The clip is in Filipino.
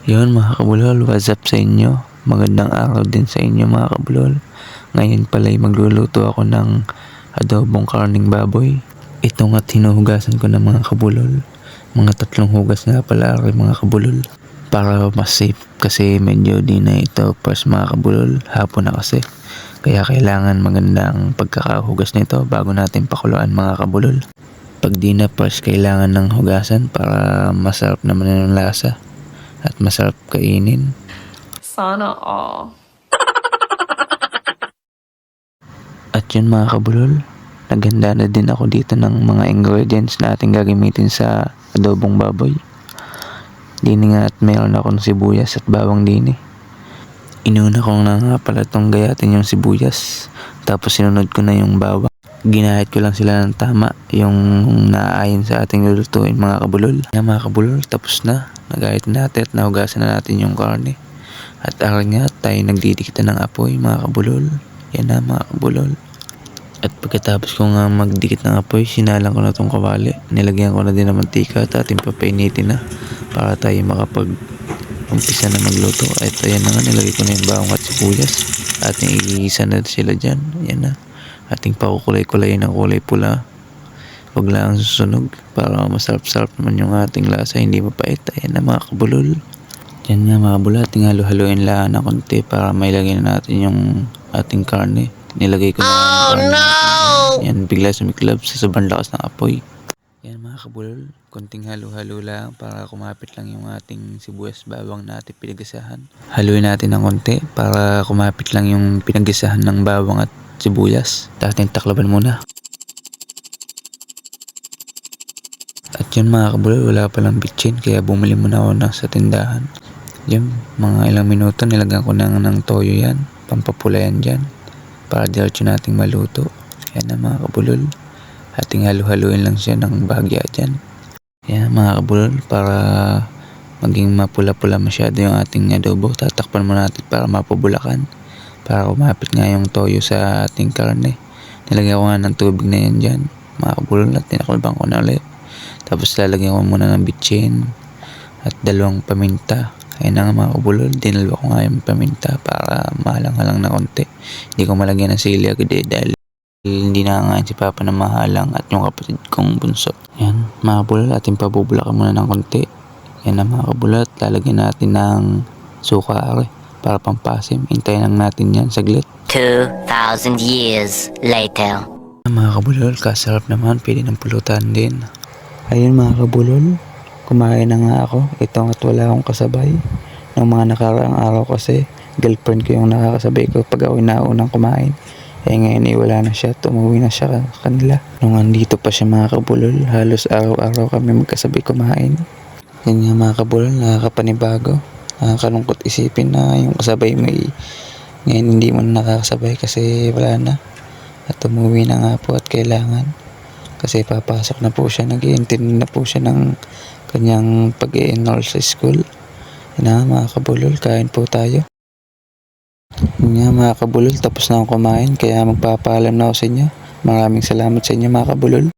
Yun mga kabulol, what's up sa inyo? Magandang araw din sa inyo mga kabulol. Ngayon pala'y magluluto ako ng adobong karning baboy. Ito nga't hinuhugasan ko ng mga kabulol. Mga 3 hugas nga pala rin mga kabulol. Para mas safe kasi medyo di na ito pas mga kabulol. Hapon na kasi. Kaya kailangan magandang pagkakahugas nito bago natin pakuluan mga kabulol. Pag di na pas kailangan ng hugasan para masarap naman yung lasa. At masarap kainin. Sana all. At yun mga kabulol, naghanda na din ako dito ng mga ingredients na ating gagamitin sa adobong baboy. Dini nga at mayroon akong sibuyas at bawang dini. Inuna ko na nga pala itong gayatin yung sibuyas. Tapos sinunod ko na yung bawang. Ginahit ko lang sila ng tama, yung naaayon sa ating lulutuin mga kabulol. Yan mga kabulol, tapos na. Nagahit natin at nahugasan na natin yung karne. At aral nga tayo nagdidikitan ng apoy mga kabulol. Yan na mga kabulol. At pagkatapos ko nga magdikit ng apoy, sinalang ko na itong kawali. Nilagyan ko na din ng mantika at ating papainitin na para tayo makapag-umpisa na magluto. At ayan na nga, nilagay ko na yung bawang at sibuyas. Ating iisa na sila dyan. Yan na. Ating pakukulay-kulay ng kulay pula. Huwag lang susunog para masarap-sarap naman yung ating lasa, hindi mapait. Ayan na mga kabulol. Yan nga mga kabulol, ating halo-haloin lang ng konti para mailagay na natin yung ating karne. Nilagay ko na yung karne. Yan, bigla sumiklab sa sobrang lakas ng apoy. Yan mga kabulol, konting halo-halo lang para kumapit lang yung ating sibuyas bawang na ating pinagasahan. Haluin natin ng konti para kumapit lang yung pinagasahan ng bawang at sibuyas. Dating taklaban muna. At yun mga kabulol, wala palang bitchin kaya bumili muna ako na sa tindahan. Yan, mga ilang minuto nilagyan ko na ng toyo yan. Pampapula yan dyan. Para diretso nating maluto. Yan na mga kabulol. Ating halu-haluin lang siya ng bahagya dyan. Yan mga kabulol, para maging mapula-pula masyado yung ating adobo. Tatakpan muna natin para mapabulakan. Para kumapit nga yung toyo sa ating karne. Nilagyan ko nga ng tubig na yan dyan. Mga kabulol, at tinakulbang ko na ulit. Tapos lalagyan ko muna ng bitchin at 2 paminta. Ayun na nga mga kabulol, dinalwa ko nga yung paminta para mahalang-halang na konti. Hindi ko malagyan ng sili agad dahil hindi na nga si Papa na mahalang at yung kapatid kong bunso. Yan mga kabulol, ating pabubulakan muna ng konti. Yan na mga kabulol, lalagyan natin ng suka para pampasim. Hintayin lang natin yan saglit. 2,000 years later. Mga kabulol, kasarap naman, pwede ng pulutan din. Ayun mga kabulol, kumain na nga ako. Ito nga't wala akong kasabay. Ng mga nakaraang araw kasi, girlfriend ko yung nakakasabay ko pag ako naunang kumain. Eh ngayon wala na siya, umuwi na siya kanila. Nung andito pa siya mga kabulol, halos araw-araw kami magkasabay kumain. Yan nga mga kabulol, nakakapanibago. Nakakalungkot isipin na yung kasabay mo ngayon hindi mo na nakakasabay kasi wala na. At umuwi na nga po at kailangan. Kasi papasok na po siya, nag-i-intindi na po siya ng kanyang pag-i-enroll sa school. Yan na mga kabulol, kain po tayo. Yan nga mga kabulol, tapos na akong kumain kaya magpapaalam na ako sa inyo. Maraming salamat sa inyo mga kabulol.